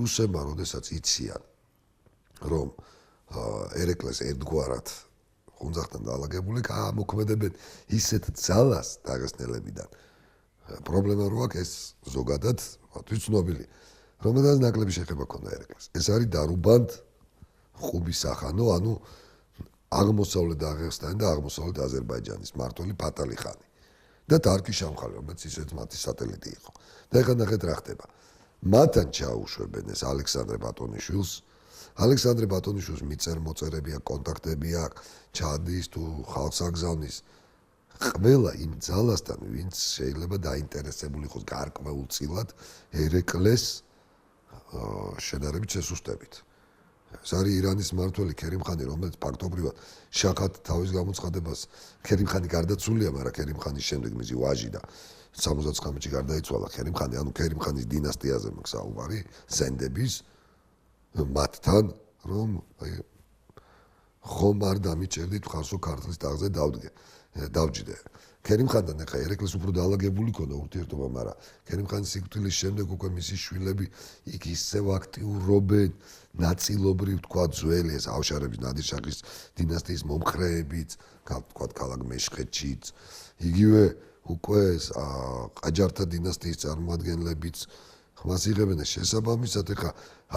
რუსებმა როდესაც იციან რომ ერეკლეს ერთგვარად ხუნძახთან დაალაგებული გამოქმედებენ ისეთ ძალას დაღესტნელებიდან პრობლემა რო აქვს ეს ზოგადად მათთვის ცნობილი რომელსაც ნაკლები შეხება ქონდა ერეკლეს ეს არის დარუბანდ ხუბის სახანო ანუ აღმოსავლეთ დაღესტანი და აღმოსავლეთ აზერბაიჯანის მმართველი ფატალი ხანი და დარკი შამხალი რომელიც ისეთ მათი სატელიტი იყო და ეხლა ნახეთ რა ხდება მათთან ჩაუშვებენ ეს ალექსანდრე ბატონიშვილს ალექსანდრე ბატონიშვილს მიწერ-მოწერები აქვს კონტაქტები აქვს ჩადის თუ ხალხს აგზავნის ყველა იმ ძალასთან ვინც შეიძლება დაინტერესებული იყოს გარკვეულწილად ერეკლეს შედარებით შესუსტებით ეს არის ირანის მმართველი ქერიმ-ხანი რომელიც ფაქტობრივად შახად თავის გამოცხადებას ქერიმ-ხანი გარდაცვლია მაგრამ ქერიმ-ხანის შემდეგ მისი ვაჟი და 79-ში გარდაიცვალა ქერიმ-ხანი ანუ ქერიმ-ხანის დინასტიაზე მაქვს საუბარი ზენდების მათთან რომ ხომ არ დამიჭერდით ხარსო ქართლის ტახტზე დავჯდე ქერიმ-ხანთან ახლა ერეკლეს უფრო დაალაგებული ქონდა ურთიერთობა მაგრამ ქერიმ-ხანის სიკვდილის შემდეგ უკვე მისი შვილები იქ ისევ აქტიურობენ ნაწილობრივ თქვა ძველი ეს ავშარების ნადირ-შაჰის დინასტიის მომხრეებიც თქვა ქალაქ მეშხეთშიც იგივე უკვე ეს ყაჯართა დინასტიის წარმომადგენლებიც ხმას იღებენ შესაბამისად ახლა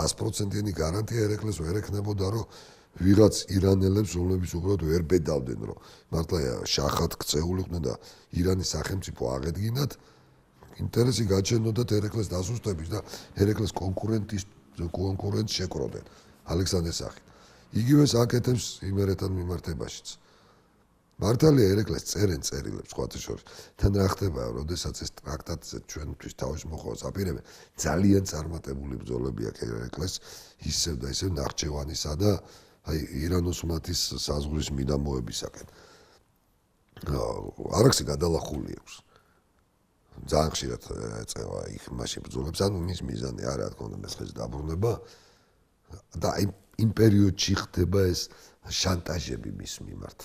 100%-იანი გარანტია ერეკლეს ვერ ექნებოდა რომ ვიღაც ირანელებს რომლებიც უბრალოდ ვერ ბედავდნენ რომ მართლა შახად ქცეულიყვნენ და ირანის სახელმწიფო აღედგინათ ინტერესი გაჩენდათ ერეკლეს დასუსტების და ერეკლეს კონკურენტს შეკროდნენ ალექსანდრეს სახით იგივეს აკეთებს იმერეთთან მიმართებაშიც მართალია ერეკლეს წერენ წერილებს სხვათა შორის თან რა ხდება როდესაც ეს ტრაქტატზე ჩვენთვის თავის მოხმას აპირებენ ძალიან წარმატებული ბრძოლები აქვს ერეკლეს ისევ და ისევ ნახჩევანისა და აი ირან-ოსმეთის საზღვრის მიდამოებისაკენ არაქსი გადალახული აქვს ძალიან ხშირად ეწევა იქ მაშინ ბრძოლებს ანუ მის მიზანი არა თქო უნდა მესხის დაბრუნება და იმ პერიოდში ხდება ეს შანტაჟები მის მიმართ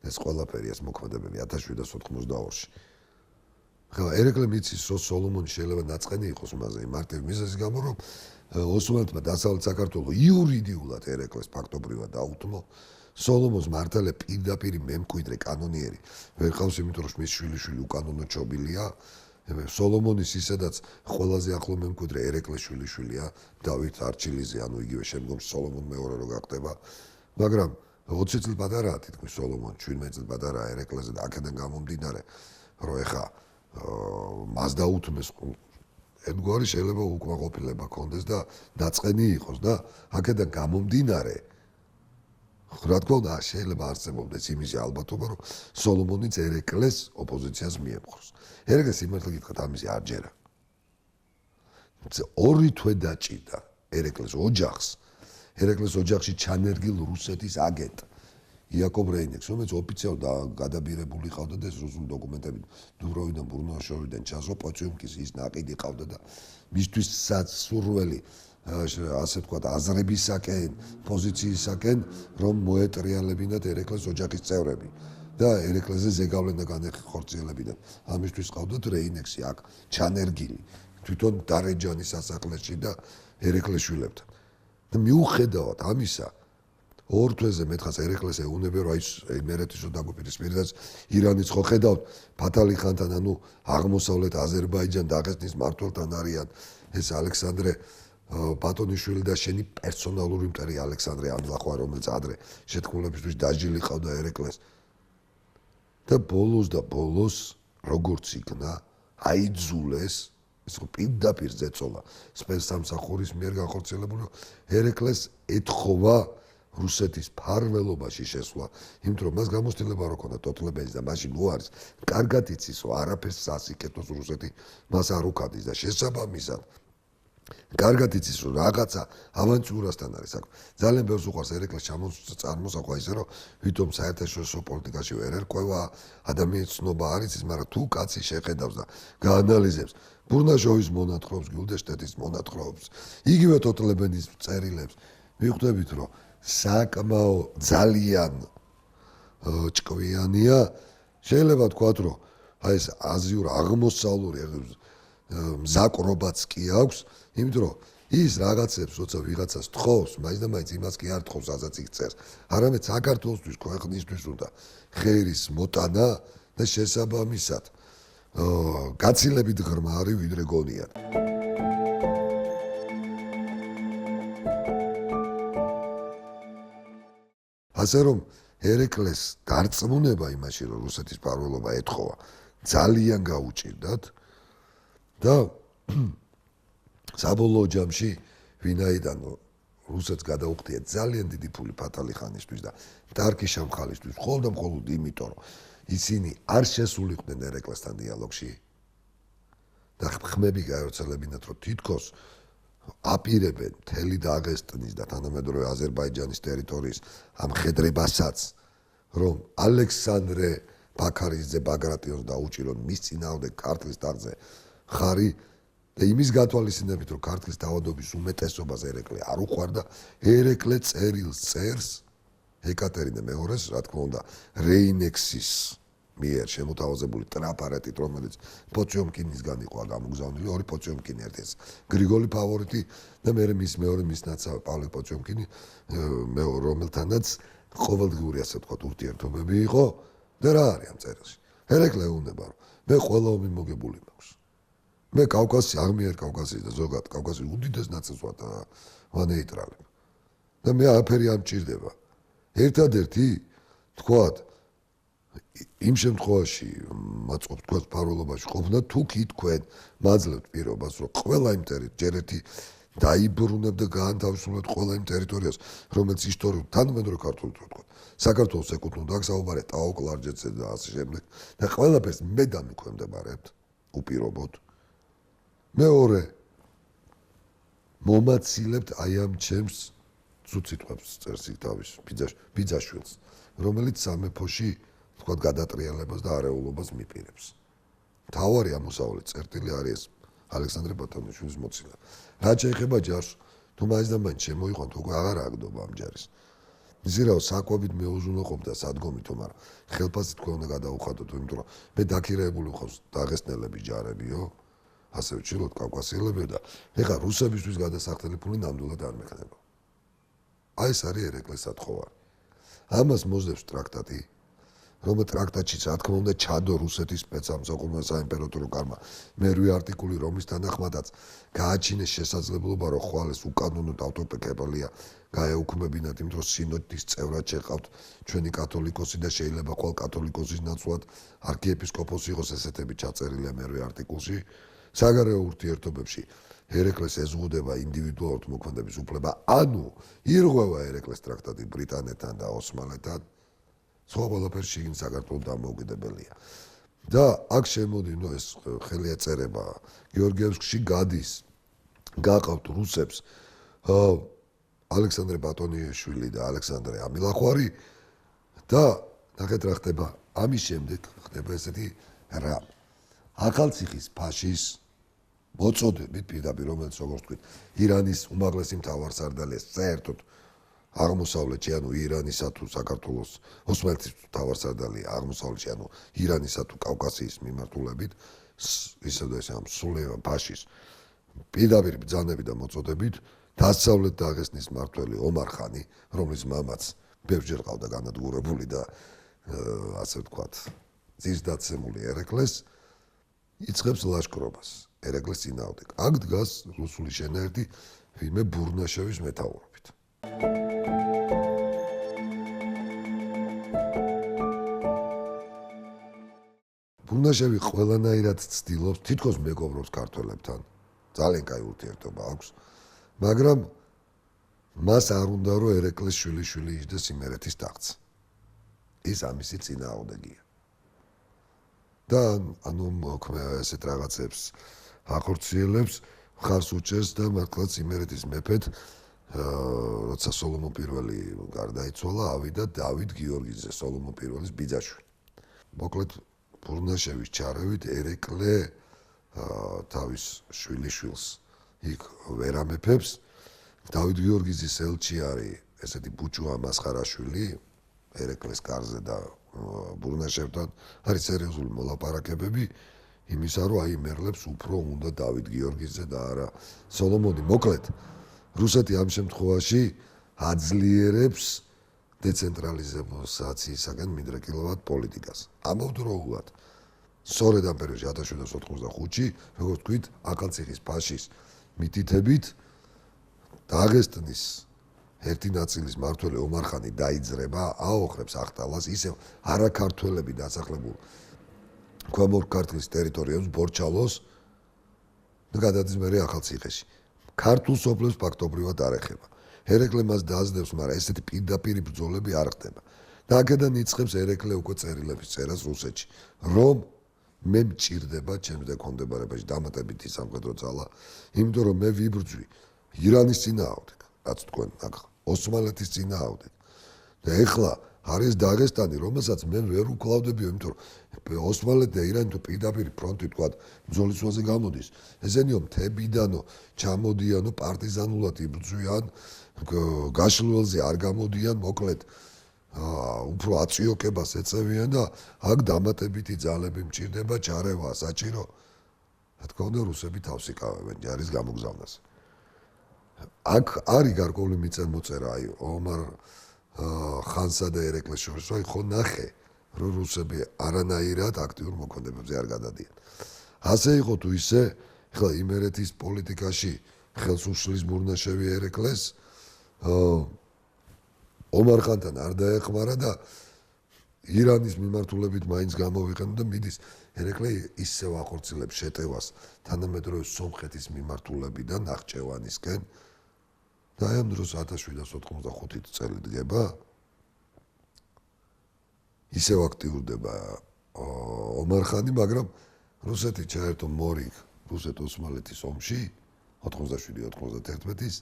ეს ყველაფერი ეს მოქმედებები 1792-ში ხა ერეკლე მიცის რომ სოლომონი შეიძლება ნაწყენი იყოს მასზე მარტივ მიზეზის გამო რომ ოსმალეთმა დასავლეთ საქართველოს იურიდიულად ერეკლეს ფაქტობრივად დაუთმო სოლომონს მართალია პირდაპირ მემკვიდრე კანონიერი ვერ ყავს იმიტომ რომ მის შვილიშვილი უკანონო ჩობილია სოლომონის ისედაც ყველაზე ახლო მემკვიდრე ერეკლეს შვილიშვილია დავით არჩილიზე ანუ იგივე შემდგომ სოლომონ მეორე რო გახდება მაგრამ 20 წელი პატარაა თითქმის სოლომონი 17 წელი პატარაა ერეკლეზე და აქედან გამომდინარე რომ ეხა მას დაუთმეს ერთგვარი შეიძლება უკმაყოფილება კონდეს და დაწყენი იყოს და აქედან გამომდინარე რა თქმა უნდა შეიძლება არსებობდეს იმისი ალბათობა რომ სოლომონიც ერეკლეს ოპოზიციას მიემხროს ერეკლეს იმართლა გითხრათ ამისი არ ჯერა ორი თვე დაჭირდა ერეკლეს ოჯახს ერეკლეს ოჯახში ჩანერგილ რუსეთის აგენტ იაკობ რეინექს რომელიც ოფიციალურად გადაბირებული ყავდა და ეს რუსული დოკუმენტები დუბროვიდან ბურნოშოვიდან ჩასო პოციუმკის ის ნაკიდი ყავდა და მისთვის სასურველი ასე ვთქვათ აზრებისაკენ პოზიციისაკენ რომ მოეტრიალებინათ ერეკლეს ოჯახის წევრები და ერეკლეზე ზეგავლენა განეხორციელებინათ ამისთვის ყავდათ რეინექსი აქ ჩანერგილი თვითონ დარეჯანის სასახლეში და ერეკლეს შვილებთან და მიუხედავად ამისა ორ თვეზე მეთხას ერეკლეს ეუნებია რომ აი იმერეთის დაგვაპირისპირდეს ირანის ხო ხედავთ ფათალი ხანთან ანუ აღმოსავლეთ აზერბაიჯან დაღესტნის მმართველთან არიან ეს ალექსანდრე ბატონიშვილი და შენი პერსონალური მტერი ალექსანდრე ანლახვა რომელიც ადრე შეთქმულებისთვის დაჟილი ყავდა ერეკლეს და ბოლოს როგორც იქნა აიძულეს ეს პირდაპირ ზეწოლა სპეცსამსახურის მიერ განხორციელებული ერეკლეს ეთხოვა რუსეთის ფარველობაში შესვლა იმიტომ რომ მას გამოცდილება რო ქონდა ტოტლებენის და მაშინ უარის კარგად იცის რომ არაფერს სასიკეთოს რუსეთი მას არ უკადის და შესაბამისად კარგად იცის რომ რაღაცა ავანტიურასთან არის აქ ძალიან ბევრს უყვარს ერეკლეს წარმოსახვა ისე რომ ვითომ საერთაშორისო პოლიტიკაში ვერ ერკვევა ადამიანის ცნობა არ იცის მაგრამ თუ კაცი შეხედავს და გაანალიზებს ბურნაშოვის მონათხრობს გილდეშტეტის მონათხრობს იგივე ტოტლებენის წერილებს მიხვდებით რომ საკმაო ძალიან ჭკვიანია შეიძლება თქვათ რომ აი ეს აზიურ აღმოსავლური მზაკრობაც კი აქვს იმიტომ რომ ის რაღაცებს როცა ვიღაცას თხოვს, მაინც და მაინც იმას კი არ თხოვს, ასაც იქ წერს. არამედ საქართველოსთვის, ქვეყნისთვის უნდა ხერის მოტანა და შესაბამისად გაცილებით ღრმა არის ვიდრე გონიან. ასე რომ ერეკლეს გარწმუნება იმაში, რომ რუსეთის მფარველობა ეთხოვა, ძალიან გაუჭირდათ და საბოლოო ჯამში ვინაიდან რუსეთს გადაუხდია ძალიან დიდი ფული ფათალი ხანისთვის და ტარკის შამხალისთვის, მხოლოდ იმიტომ, რომ ისინი არ შესულიყვნენ ერეკლესთან დიალოგში და ხმები გაევრცელებინათ, რომ თითქოს აპირებენ მთელი დაღესტნის და თანამედროვე აზერბაიჯანის ტერიტორიის ამ ხედრებასაც, რომ ალექსანდრე ბაქარიძე ბაგრატიონს დაუჭირონ მის წინააღმდეგ ქართლის ტახტზე ხარი და იმის გათვალისწინებით, რომ ქართლის თავადობის უმეტესობას ერეკლე არ უყვარდა, ერეკლე წერილს წერს ეკატერინე მეორეს, რა თქმა უნდა, რეინექსის მიერ შემოთავაზებული ტრაპარეტით, რომელიც პოციომკინისგან იყო გამოგზავნილი, ორი პოციომკინი ერთის გრიგოლი ფავორიტი და მე მის მეორე მის ნაცავი პავლე პოციომკინი, რომელთანაც ყოველდღიური ასე ვთქვათ ურთიერთობები იყო და რა არის ამ წერილში. ერეკლე უნდა რომ მე ყველა ომი მოგებული მაქვს. მე კავკასიის, აღმიერ კავკასიის და ზოგადად კავკასიის უდიდეს ნაწილს ვანეიტრალებ. და მე არაფერი არ მჭირდება. ერთადერთი თქვათ იმ შემთხვევაში მაწყობ თქვათ მფარველობაში ყოფნა თუ კი თქვენ მაძლევთ პირობას, რომ ყველა იმ ჯერ ერთი დაიბრუნებ და გაანთავისუფლოთ ყველა იმ ტერიტორიას, რომელიც ისტორიულად თანამედროვე ქართულად თქვათ. საქართველოს ეკუთვნოდა, აქ საუბარია ტაო-კლარჯეთზე და ასე შემდეგ და ყველაფერს მე დამიქვემდებარებთ უპირობოდ. მეორე მომაცილებთ აი ამ ჩემს ცუციტყვებს წერს იქ თავის ბიძაშვილს, რომელიც სამეფოში თქვათ გადატრიალებას და არეულობას მიპირებს. მთავარი ამოსავალი წერტილი არის ალექსანდრე ბატონიშვილის მოცილება. რაც შეეხება ჯარს, თუ მაინც და მაინც შემოიყვანთ, უკვე აღარ აგდობა ამ ჯარის. მიზერავ საკვებით მეუზუნოყოფდა სადგომითო, მაგრამ ხელფასი თქვენ უნდა გადაუხადოთ, იმიტომ რომ მე დაქირეებული ვიყავს დაღესტნელების ჯარებიო, ასე ვჭიროთ კავკასიელები და ეხლა რუსებისთვის გადასახდელი ფული ნამდვილად არ მექნება. აი ეს არის ერეკლეს სათხოვარი. ამას მოძებს ტრაქტატი, რომელიც ტრაქტატში რა თქმა უნდა ჩადო რუსეთის სპეცსამსახურმა საიმპერატორო კარმა მერვე არტიკული რომის თანახმადაც გააჩინეს შესაძლებლობა, რომ ხვალეს უკანონოდ ავტოკეფალია გაეუქმებინათ, იმიტომ რომ სინოდის წევრად შეყავთ ჩვენი კათოლიკოსი და შეიძლება ყოველ კათოლიკოსის ნაცვლად არქიეპისკოპოსი იყოს, ესეთები ჩაწერილია მერვე არტიკულში. საგარეო ურთიერთობებში ერეკლეს ეზღუდება ინდივიდუალურად მოქმედების უფლება, ანუ ირღვევა ერეკლეს ტრაქტატი ბრიტანეთთან და ოსმალეთთან. სხვა ყველაფერს შიგნით საქართველოს დამოუკიდებელია. და აქ შემოდინო ეს ხელი ეწერება გეორგიევსკში გადის, გაყავთ რუსებს ალექსანდრე ბატონიშვილი და ალექსანდრე ამილახვარი და ნახეთ რა ხდება. ამის შემდეგ ხდება ესეთი რა ახალციხის ფაშის მოწოდებით პირდაპირ, რომელიც როგორც ვთქვით, ირანის უმაღლესი მთავარსარდალია საერთოდ აღმოსავლეთში, ანუ ირანისა თუ საქართველოს ოსმალეთის მთავარსარდალია აღმოსავლეთში, ანუ ირანისა თუ კავკასიის მიმართულებით, ისე და ესე ამ სულეიმან ფაშის პირდაპირ ბრძანები და მოწოდებით დასავლეთ დაღესტნის მმართველი ომარ ხანი, რომლის მამაც ბევრჯერ ყავდა განადგურებული და ასე ვთქვათ, ძირსდაცემული ერეკლეს იწყებს ლაშქრობას ერეკლეს წინააღმდეგ. აქ დგას რუსული შენაერთი ვინმე ბურნაშევის მეთაურობით. ბურნაშევი ყველანაირად ცდილობს, თითქოს მეგობრობს ქართველებთან. ძალიან კაი ურთიერთობა აქვს, მაგრამ მას არ უნდა რომ ერეკლეს შვილიშვილი იჯდეს იმერეთის ტახტს. ის ამისი წინააღმდეგია. და ანუ ესეთ რაღაცებს ახორციელებს, ხარს უჭერს და მართლაც იმერეთის მეფედ როცა სოლომონ პირველი გარდაიცვალა, ავიდა დავით გიორგიძე, სოლომონ პირველის ბიძაშვილი. მოკლედ ბურნაშევის ჩარევით ერეკლე თავის შვილიშვილს იქ ვერ ამეფებს. დავით გიორგიძის ელჩი არის ესეთი ბუჩუა მასხარაშვილი ერეკლეს კარზე და ბურნაშევთან არის სერიოზული მოლაპარაკებები. იმისა, რომ აი მერლებს უფრო უნდა დავით გიორგიძე და არა სოლომონი. მოკლედ, რუსეთი ამ შემთხვევაში აძლიერებს დეცენტრალიზაციისაგან მიდრეკილovat პოლიტიკას. ამავდროულად, სწორედ ამ პერიოდში 1785-ში, როგორც თქვით, ახალციხის ფაშის მითითებით დაღესტნის ერთი ნაწილის მმართველი ომარ-ხანი დაიძრება, აოხრებს ახტალას, ისევ არაქართველები დასახლებულ ქვემოთ ქართლის ტერიტორიებს ბორჩალოს და გადადის მერე ახალციხეში. ქართულ სოფლებს ფაქტობრივად არ ეხება. ერეკლე მას დააზრდებს, მაგრამ ესეთი პირდაპირი ბრძოლები არ ხდება. და აქედან იწყებს ერეკლე უკვე წერილების წერას რუსეთში, რომ მე მჭირდება ჩემს დაქონდებარებაში დამატებითი სამხედრო ძალა, იმიტომ რომ მე ვიბრძვი ირანის წინააღმდეგ, რაც თქვენ ნახავთ, ოსმალეთის წინააღმდეგ. და ეხლა არის დაღესტანი, რომელსაც მე ვერ უკლავდებიო, იმიტომ რომ ოსმალეთი და ირანი თუ პირდაპირ ფრონტი თქვა ბრძოლის ვალზე გამოდის, ესენიო მთებიდანო ჩამოდიანო პარტიზანულად იბრძვიან, გაშლველზე არ გამოდიან, მოკლედ უფრო აწიოკებას ეწევიან და აქ დამატებითი ძალები მჭირდება, ჩარევა საჭირო. რა თქმა უნდა, რუსები თავს იკავებენ ჯარის გამოგზავნაზე. აქ არის გარკვეული მიწა-მოწერა, აი ომარ ხანსა და ერეკლეს შორის, აი ხო ნახე, რომ რუსები არანაირად აქტიურ მოქმედებებზე არ გადადიან. ასე იყო თუ ისე, ხლა იმერეთის პოლიტიკაში ხელს უშლის მურნაშევი ერეკლეს ომარ ხანთან არ დაეხმარა და ირანის მიმართულებით მაინც გამოვიყენდა და მიდის ერეკლე ისევ ახორციელებს შეტევას თანამედროვე სომხეთის მიმართულებიდან ნახჭევანისკენ და აი ამ დროს 1785 წელი დგება ისევ აქტიურდება ომარ ხანი, მაგრამ რუსეთი ჩაერთო მორიგ რუსეთ-ოსმალეთის ომში 87-91-ის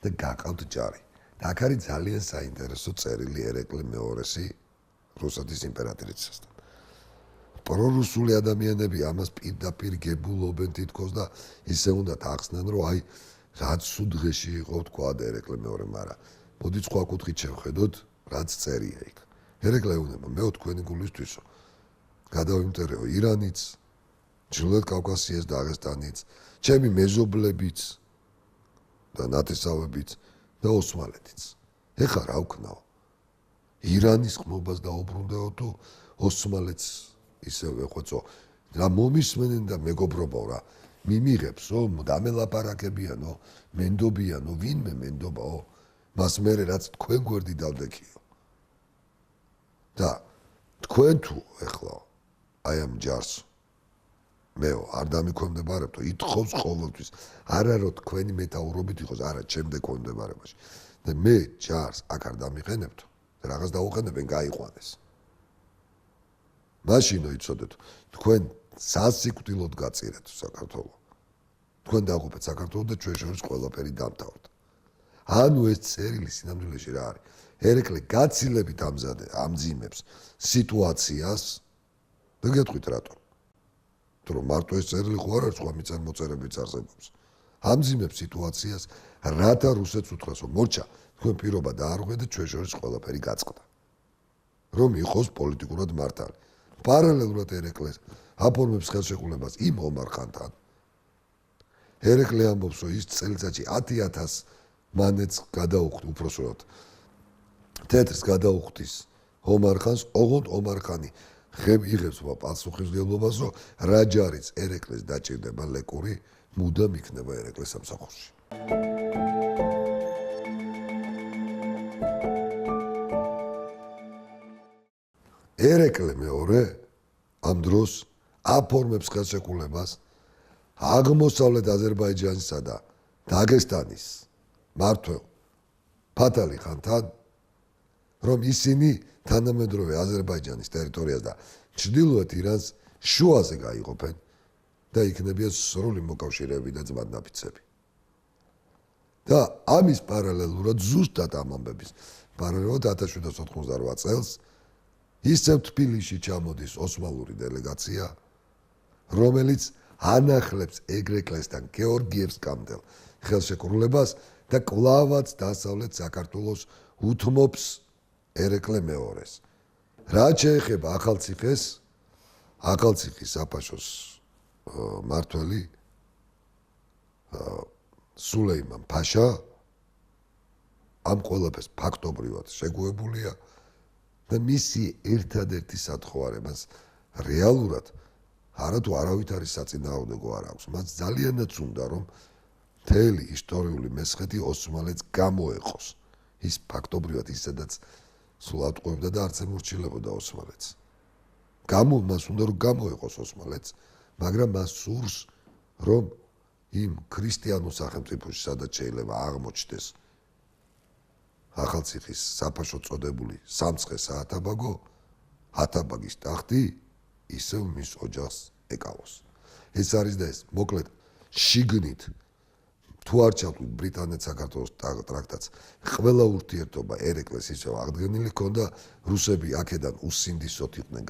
და გაყავთ ჯარი. და აქ არის ძალიან საინტერესო წერილი ერეკლე მეორესი რუსეთის იმპერატრიცისთან. პრორუსული ადამიანები ამას პირდაპირ გებულობენ თითქოს და ისე უნდათ ახსნან, რომ აი რაც სულ დღეში იყო თქვა ერეკლე მეორე, მაგრამ მოდით სხვა კუთხით შევხედოთ, რაც წერია იქ. ერეკლე უნება მე თქვენი გულისთვისო გადავიმტერეო ირანიც, ჩრდილოეთ კავკასიას და დაღესტანიც, ჩემი მეზობლებიც და ნათესავებიც და ოსმალეთიც. ეხლა რა ვქნაო? ირანის ხმობას დაუბრუნდაო თუ ოსმალეთს ისევ ეხვეწო. რა მომისმენენ და მეგობრობაო რა. მიმიღებს, რომ დამელაპარაკებიანო, მენდობიანო, ვინმე მენდობაო. მას მერე რაც თქვენ გვერდი დავდექიო. და თქვენ თუ ეხლა აი ამ ჯარს მეო არ დამიქვემდებარებთო, ითხოვს ყოველთვის. არა რომ თქვენი მეტაურობით იყოს, არა ჩემ დაქონდებარებაში. და მე ჯარს აქ არ დამიყენებთო, რაღაც დაუყენებენ, გაიყვანეს. მაშინო იცოდეთ, თქვენ სასიკვდილოდ გაწირეთ საქართველოს. თქვენ დააღუპეთ საქართველოს და ჩვენ შორის ყველაფერი დამთავრდა. ანუ ეს წერილი სინამდვილეში რა არის? ერეკლე გაცილებით ამძიმებს სიტუაციას და გეტყვით რატომ? თუ რომ მარტო ეს წერილი ხო არ არის, სხვა მიწა-მოწერებიც არსებობს. ამძიმებს სიტუაციას, რათა რუსეთს უთხრას, რომ მორჩა, თქვენ პირობა დაარღვე და ჩვენ შორის ყველაფერი გაწყდა. რომ იყოს პოლიტიკურად მართალი. პარალელურად ერეკლეს აფორმებს ხელშეკრულებას იმ ომარ ხანთან. ერეკლე ამბობს, რომ ის წელიწადში 10,000 მანეთს გადაუხდი, უпроსოდ თეთრს გადაუხდის ომარ ხანს, ოღონდ ომარ ხანი იღებს პასუხისმგებლობას, რომ რა ჯარიც ერეკლეს დაჭირდება ლეკური, მუდამ იქნება ერეკლეს სამსახურში. ერეკლე მეორე ამ დროს აფორმებს ხელშეკრულებას აღმოსავლეთ აზერბაიჯანსა და დაღესტანის მმართველ ფათალი ხანთან, რომ ისინი თანამედროვე აზერბაიჯანის ტერიტორიას და ჩრდილოეთ ირანს შუაზე გაიყოფენ და იქნებიან სრული მოკავშირეები და ძმადნაფიცები. და ამის პარალელურად ზუსტად ამ ამბების პარალელურად 1788 წელს ისევ თბილისში ჩამოდის ოსმალური დელეგაცია, რომელიც ანახლებს ეგრეკლესთან გეორგიევსკამდელ ხელშეკრულებას და კვლავაც დასავლეთ საქართველოს უთმობს ერეკლე მეორეს. რაც შეეხება ახალციხეს, ახალციხის საფაშოს მმართველი სულეიმან ფაშა ამ ყველაფერს ფაქტობრივად შეგუებულია და მისი ერთადერთი სათხოვარი მას რეალურად არათუ არავით არის საწინააღმდეგო არ აქვს. მას ძალიანაც უნდა რომ მთელი ისტორიული მესხეთი ოსმალეთს გამოეყოს. ის ფაქტობრივად ისედაც სულ ატყუებდა და არც ემორჩილებოდა ოსმალეთს. მას უნდა რომ გამოეყოს ოსმალეთს, მაგრამ მას სურს რომ იმ ქრისტიანულ სახელმწიფოში სადაც შეიძლება აღმოჩნდეს ახალციხის საფაშო წოდებული სამცხე საათაბაგო, ათაბაგის ტახტი ისევ მის ოჯახს ეკავოს. ეს არის და ეს მოკლედ შიგნით თუ არ ჩავთვლით ბრიტანეთ საქართველოს ტრაქტატს, ყველა ურთიერთობა ერეკლეს ისევ აღდგენილი ჰქონდა, რუსები აქედან უსინდისოდ იყვნენ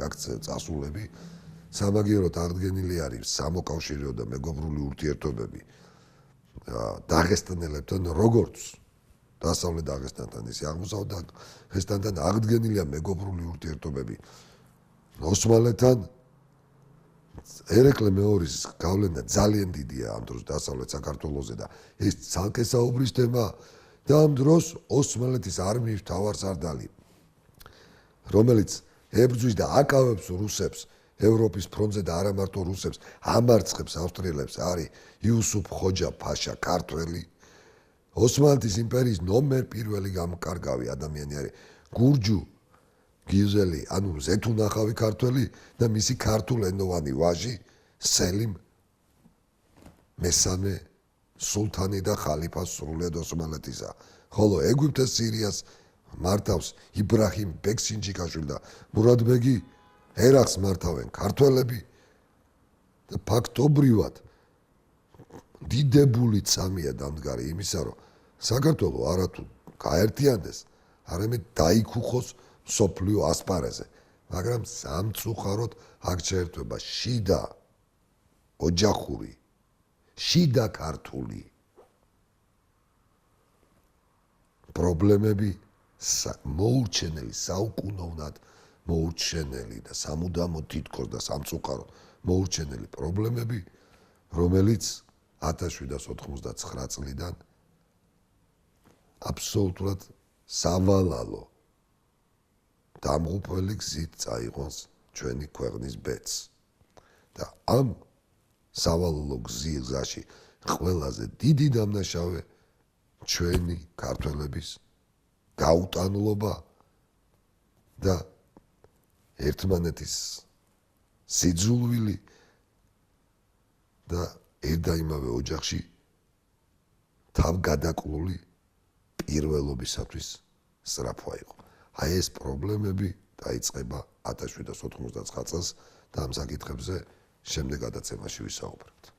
წასულები, სამაგიეროდ აღდგენილი არის სამოკავშირეო და მეგობრული ურთიერთობები დაღესტნელებთან, როგორც დასავლეთ დაღესტანთან, ისე აღმოსავლეთ დაღესტანთან აღდგენილია მეგობრული ურთიერთობები ოსმალეთთან. ერეკლე მეორის გავლენა ძალიან დიდია ამ დროს დასავლეთ საქართველოზე და ეს ცალკე საუბრის თემა და ამ დროს ოსმალეთის არმიის მთავარსარდალი, რომელიც ებრძვის და აკავებს რუსებს ევროპის ფრონტზე და არა მარტო რუსებს, ამარცხებს ავსტრიელებს არის იუსუფ ხოჯა ფაშა, ქართველი. ოსმალეთის იმპერიის ნომერ პირველი გამკარგავი ადამიანი არის გურჯუ გიზელი, ანუ ზეთუნახავი ქართველი და მისი ქართულენოვანი ვაჟი სელიმ მესამე სულთანი და ხალიფა სრულად ოსმალეთისა. ხოლო ეგვიპტეს სირიას მართავს იბრაჰიმ ბექსინჯიკაშვილი და მურად ბეგი ერაყს მართავენ ქართველები და ფაქტობრივად დიდებული წამია დამდგარი იმისა, რომ საქართველო არათუ გაერთიანდეს, არამედ დაიქუხოს მსოფლიო ასპარეზზე, მაგრამ სამწუხაროდ აქ შეერთვება შიდა ოჯახური, შიდა ქართული პრობლემები მოურჩენელი, საუკუნოვნად მოურჩენელი და სამუდამოდ თითქოს და სამწუხაროდ მოურჩენელი პრობლემები, რომელიც 1799 წლიდან აბსოლუტურად სავალალო დამღუპველი გზით წაიყვანს ჩვენი ქვეყნის ბედს. და ამ სავალალო გზაში ყველაზე დიდი დამნაშავე ჩვენი ქართველების გაუტანლობა და ერთმანეთის სიძულვილი და ერთდაიმავე ოჯახში თავგადაკლული პირველობისათვის სწრაფვა იყო. აი ეს პრობლემები დაიწყება 1799 წელს და ამ საკითხებზე შემდეგ გადაცემაში ვისაუბრებთ.